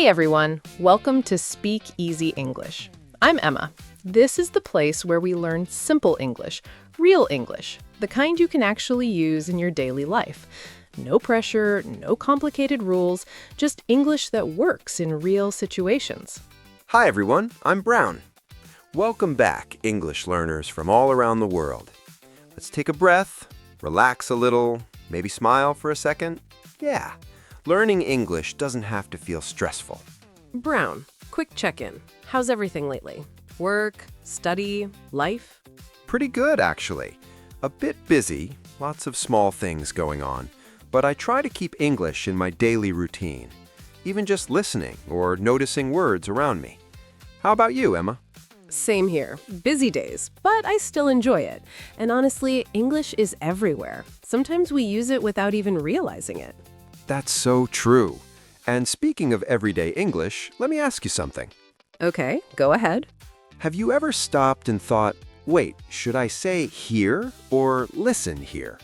everyone, welcome to Speak Easy English. I'm Emma. This is the place where we learn simple English, real English, the kind you can actually use in your daily life. No pressure, no complicated rules, just English that works in real situations. Hi everyone, I'm Brown. Welcome back, English learners from all around the world. Let's take a breath, relax a little, maybe smile for a second. Yeah, learning English doesn't have to feel stressful. Brown, quick check-in. How's everything lately? Work, study, life? Pretty good, actually. A bit busy, lots of small things going on, but I try to keep English in my daily routine, even just listening or noticing words around me. How about you, Emma? Same here. Busy days, but I still enjoy it. And honestly, English is everywhere. Sometimes we use it without even realizing it. That's so true. And speaking of everyday English, let me ask you something. Okay, go ahead. Have you ever stopped and thought, wait, should I say here or listen here?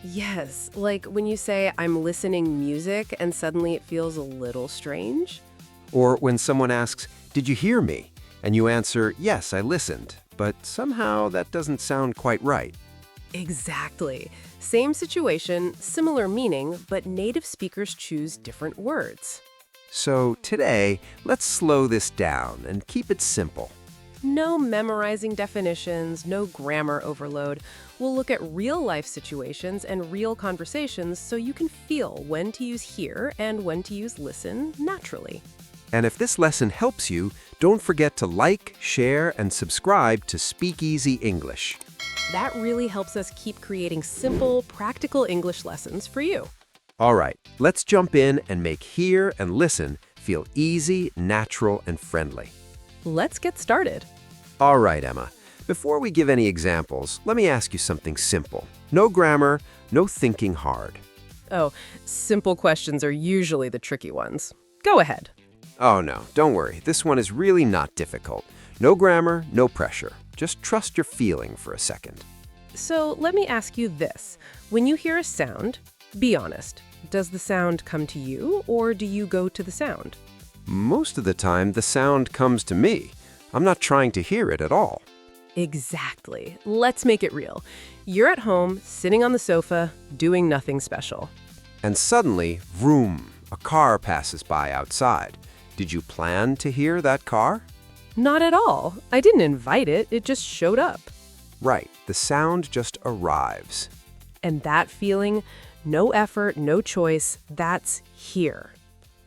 Yes, like when you say, I'm listening music and suddenly it feels a little strange. Or when someone asks, did you hear me? And you answer, yes, I listened, but somehow that doesn't sound quite right. Exactly. Same situation, similar meaning, but native speakers choose different words. So today, let's slow this down and keep it simple. No memorizing definitions, no grammar overload. We'll look at real-life situations and real conversations so you can feel when to use hear and when to use listen naturally. And if this lesson helps you, don't forget to like, share, and subscribe to Speak Easy English. That really helps us keep creating simple, practical English lessons for you. All right, let's jump in and make hear and listen feel easy, natural, and friendly. Let's get started. All right, Emma. Before we give any examples, let me ask you something simple. No grammar, no thinking hard. Oh, simple questions are usually the tricky ones. Go ahead. Oh no, don't worry. This one is really not difficult. No grammar, no pressure. Just trust your feeling for a second. So let me ask you this. When you hear a sound, be honest. Does the sound come to you or do you go to the sound? Most of the time, the sound comes to me. I'm not trying to hear it at all. Exactly. Let's make it real. You're at home, sitting on the sofa, doing nothing special. And suddenly, vroom, a car passes by outside. Did you plan to hear that car? Not at all. I didn't invite it, it just showed up. Right, the sound just arrives. And that feeling, no effort, no choice, that's hear.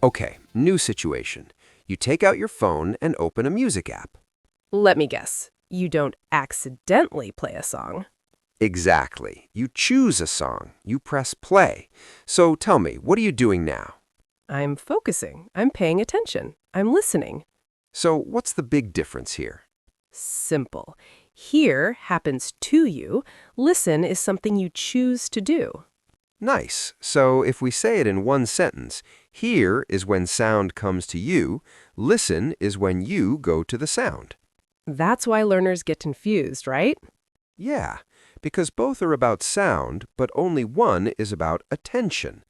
Okay, new situation. You take out your phone and open a music app. Let me guess, you don't accidentally play a song. Exactly. You choose a song. You press play. So tell me, what are you doing now? I'm focusing. I'm paying attention. I'm listening. So what's the big difference here? Simple. Hear happens to you. Listen is something you choose to do. Nice. So if we say it in one sentence, hear is when sound comes to you, listen is when you go to the sound. That's why learners get confused, right? Yeah, because both are about sound, but only one is about attention.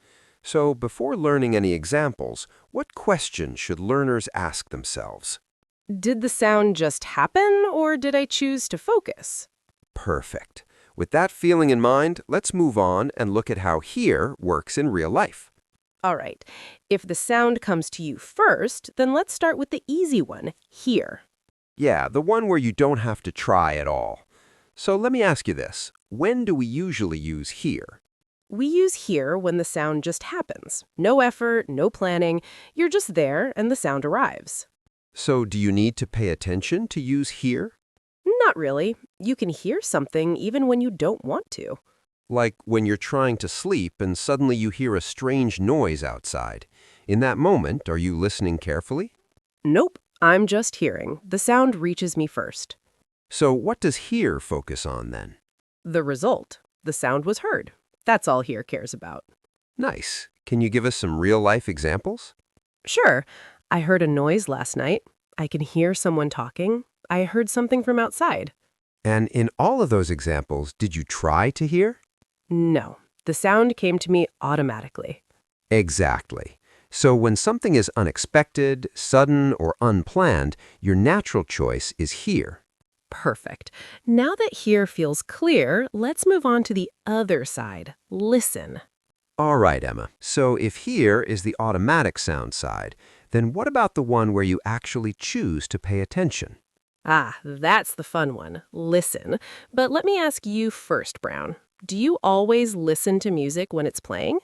So before learning any examples, what question should learners ask themselves? Did the sound just happen, or did I choose to focus? Perfect. With that feeling in mind, let's move on and look at how hear works in real life. All right. If the sound comes to you first, then let's start with the easy one, hear. Yeah, the one where you don't have to try at all. So let me ask you this. When do we usually use hear? We use hear when the sound just happens. No effort, no planning. You're just there and the sound arrives. So do you need to pay attention to use hear? Not really. You can hear something even when you don't want to. Like when you're trying to sleep and suddenly you hear a strange noise outside. In that moment, are you listening carefully? Nope, I'm just hearing. The sound reaches me first. So what does hear focus on then? The result. The sound was heard. That's all hear cares about. Nice. Can you give us some real-life examples? Sure. I heard a noise last night. I can hear someone talking. I heard something from outside. And in all of those examples, did you try to hear? No. The sound came to me automatically. Exactly. So when something is unexpected, sudden, or unplanned, your natural choice is here. Perfect. Now that here feels clear, let's move on to the other side. Listen. All right, Emma. So if here is the automatic sound side, then what about the one where you actually choose to pay attention? Ah, that's the fun one. Listen. But let me ask you first, Brown. Do you always listen to music when it's playing?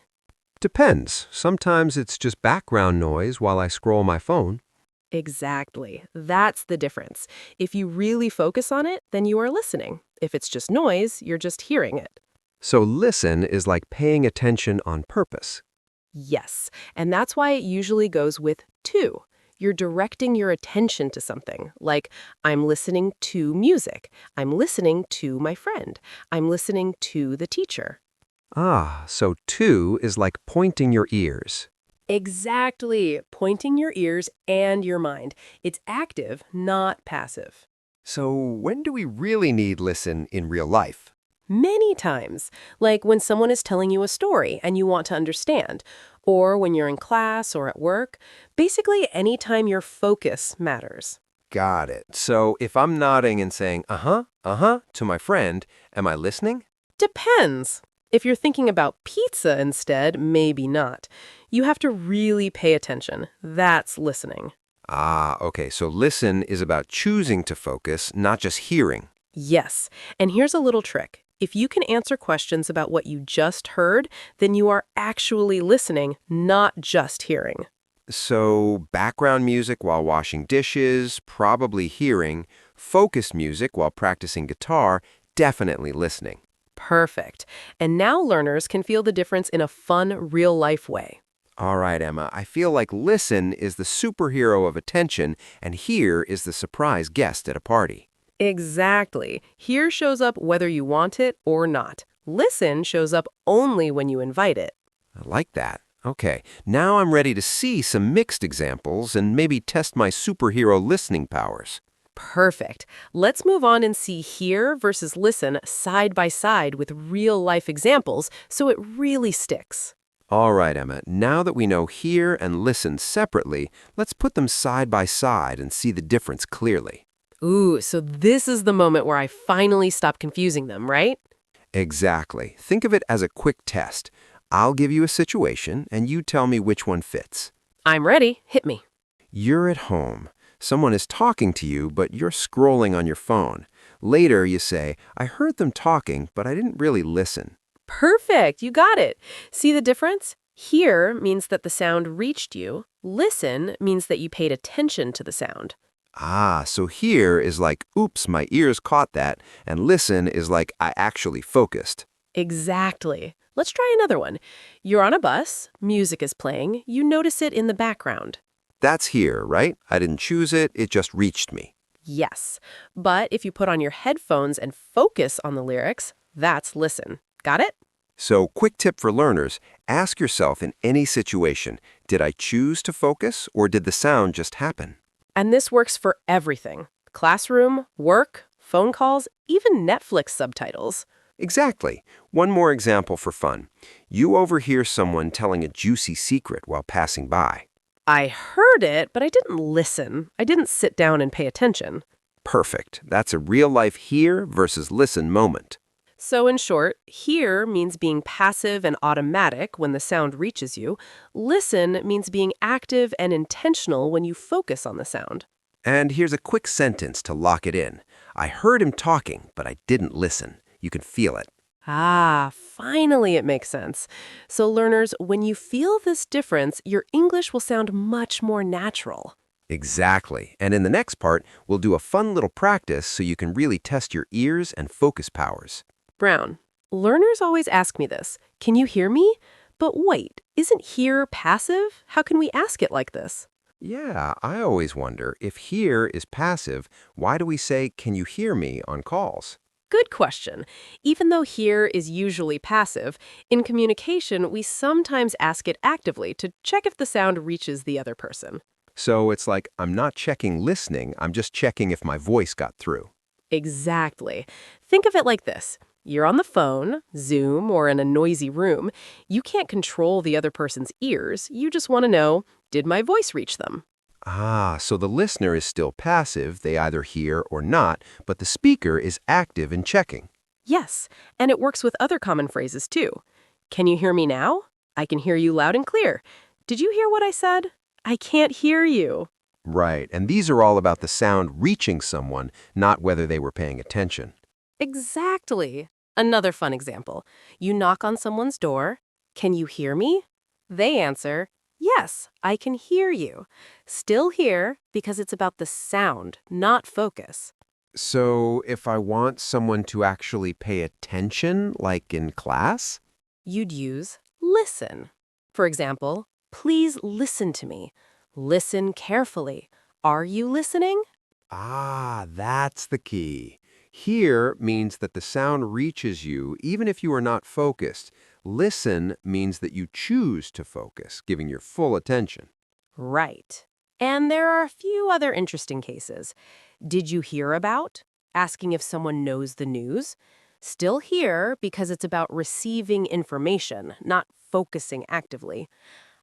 Depends. Sometimes it's just background noise while I scroll my phone. Exactly. That's the difference. If you really focus on it, then you are listening. If it's just noise, you're just hearing it. So listen is like paying attention on purpose. Yes, and that's why it usually goes with to. You're directing your attention to something, like I'm listening to music, I'm listening to my friend, I'm listening to the teacher. Ah, so to is like pointing your ears. Exactly, pointing your ears and your mind. It's active, not passive. So when do we really need listen in real life? Many times, like when someone is telling you a story and you want to understand, or when you're in class or at work, basically anytime your focus matters. Got it. So if I'm nodding and saying, to my friend, am I listening? Depends. If you're thinking about pizza instead, maybe not. You have to really pay attention. That's listening. Ah, okay. So listen is about choosing to focus, not just hearing. Yes. And here's a little trick. If you can answer questions about what you just heard, then you are actually listening, not just hearing. So background music while washing dishes, probably hearing, focus music while practicing guitar, definitely listening. Perfect. And now learners can feel the difference in a fun, real-life way. All right, Emma, I feel like listen is the superhero of attention and hear is the surprise guest at a party. Exactly. Here shows up whether you want it or not. Listen shows up only when you invite it. I like that. Okay, now I'm ready to see some mixed examples and maybe test my superhero listening powers. Perfect. Let's move on and see hear versus listen side by side with real-life examples so it really sticks. All right, Emma, now that we know hear and listen separately, let's put them side by side and see the difference clearly. Ooh, so this is the moment where I finally stop confusing them, right? Exactly. Think of it as a quick test. I'll give you a situation, and you tell me which one fits. I'm ready. Hit me. You're at home. Someone is talking to you, but you're scrolling on your phone. Later, you say, I heard them talking, but I didn't really listen. Perfect. You got it. See the difference? Hear means that the sound reached you. Listen means that you paid attention to the sound. Ah, so hear is like, oops, my ears caught that, and listen is like, I actually focused. Exactly. Let's try another one. You're on a bus, music is playing, you notice it in the background. That's hear, right? I didn't choose it, it just reached me. Yes. But if you put on your headphones and focus on the lyrics, that's listen. Got it? So, quick tip for learners, ask yourself in any situation, did I choose to focus or did the sound just happen? And this works for everything. Classroom, work, phone calls, even Netflix subtitles. Exactly. One more example for fun. You overhear someone telling a juicy secret while passing by. I heard it, but I didn't listen. I didn't sit down and pay attention. Perfect. That's a real-life hear versus listen moment. So in short, hear means being passive and automatic when the sound reaches you. Listen means being active and intentional when you focus on the sound. And here's a quick sentence to lock it in. I heard him talking, but I didn't listen. You can feel it. Ah, finally it makes sense. So learners, when you feel this difference, your English will sound much more natural. Exactly. And in the next part, we'll do a fun little practice so you can really test your ears and focus powers. Brown, learners always ask me this. Can you hear me? But wait, isn't hear passive? How can we ask it like this? Yeah, I always wonder, if hear is passive, why do we say, can you hear me on calls? Good question. Even though hear is usually passive, in communication, we sometimes ask it actively to check if the sound reaches the other person. So it's like, I'm not checking listening, I'm just checking if my voice got through. Exactly. Think of it like this. You're on the phone, Zoom, or in a noisy room. You can't control the other person's ears. You just want to know, did my voice reach them? Ah, so the listener is still passive, they either hear or not, but the speaker is active in checking. Yes, and it works with other common phrases too. Can you hear me now? I can hear you loud and clear. Did you hear what I said? I can't hear you. Right, and these are all about the sound reaching someone, not whether they were paying attention. Exactly. Another fun example. You knock on someone's door. Can you hear me? They answer, yes, I can hear you. Still here because it's about the sound, not focus. So if I want someone to actually pay attention, like in class? You'd use listen. For example, please listen to me. Listen carefully. Are you listening? Ah, that's the key. Hear means that the sound reaches you even if you are not focused. Listen means that you choose to focus, giving your full attention. Right. And there are a few other interesting cases. Did you hear about? Asking if someone knows the news. Still here because it's about receiving information, not focusing actively.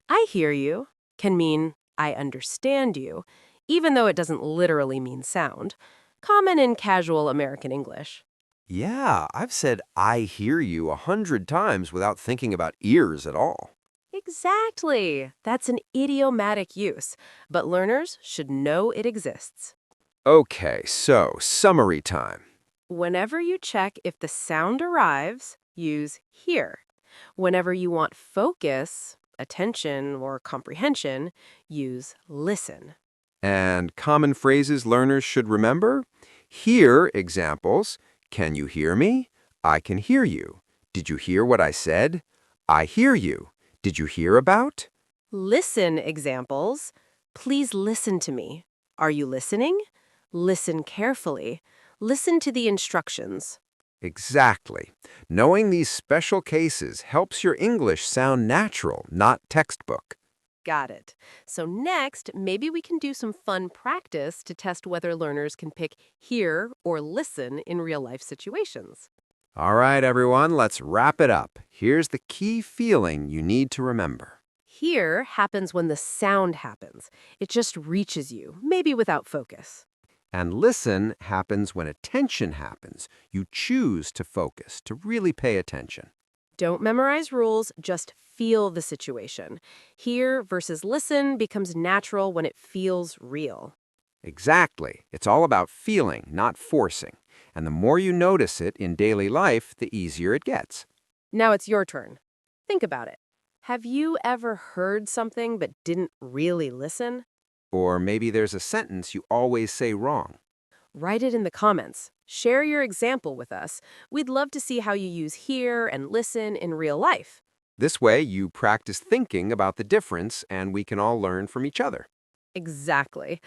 I hear you can mean I understand you, even though it doesn't literally mean sound. Common in casual American English. Yeah, I've said I hear you 100 times without thinking about ears at all. Exactly. That's an idiomatic use, but learners should know it exists. Okay, so summary time. Whenever you check if the sound arrives, use hear. Whenever you want focus, attention, or comprehension, use listen. And common phrases learners should remember? Hear examples. Can you hear me? I can hear you. Did you hear what I said? I hear you. Did you hear about? Listen examples. Please listen to me. Are you listening? Listen carefully. Listen to the instructions. Exactly. Knowing these special cases helps your English sound natural, not textbook. Got it. So next, maybe we can do some fun practice to test whether learners can pick hear or listen in real-life situations. All right, everyone, let's wrap it up. Here's the key feeling you need to remember. Hear happens when the sound happens. It just reaches you, maybe without focus. And listen happens when attention happens. You choose to focus, to really pay attention. Don't memorize rules, just feel the situation. Hear versus listen becomes natural when it feels real. Exactly. It's all about feeling, not forcing. And the more you notice it in daily life, the easier it gets. Now it's your turn. Think about it. Have you ever heard something but didn't really listen? Or maybe there's a sentence you always say wrong. Write it in the comments. Share your example with us. We'd love to see how you use hear and listen in real life. This way, you practice thinking about the difference, and we can all learn from each other. Exactly.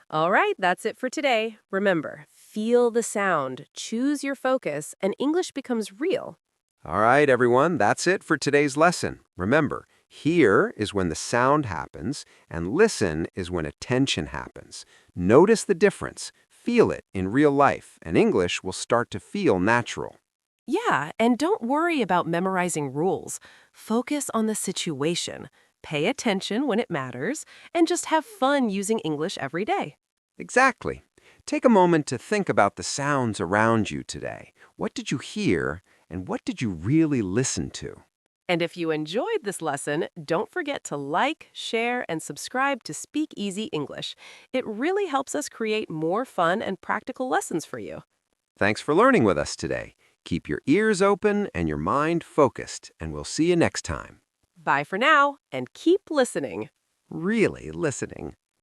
All right, that's it for today. Remember, feel the sound, choose your focus, and English becomes real. All right, everyone, that's it for today's lesson. Remember, hear is when the sound happens, and listen is when attention happens. Notice the difference, feel it in real life, and English will start to feel natural. Yeah, and don't worry about memorizing rules. Focus on the situation. Pay attention when it matters, and just have fun using English every day. Exactly. Take a moment to think about the sounds around you today. What did you hear, and what did you really listen to? And if you enjoyed this lesson, don't forget to like, share, and subscribe to Speak Easy English. It really helps us create more fun and practical lessons for you. Thanks for learning with us today. Keep your ears open and your mind focused, and we'll see you next time. Bye for now, and keep listening. Really listening.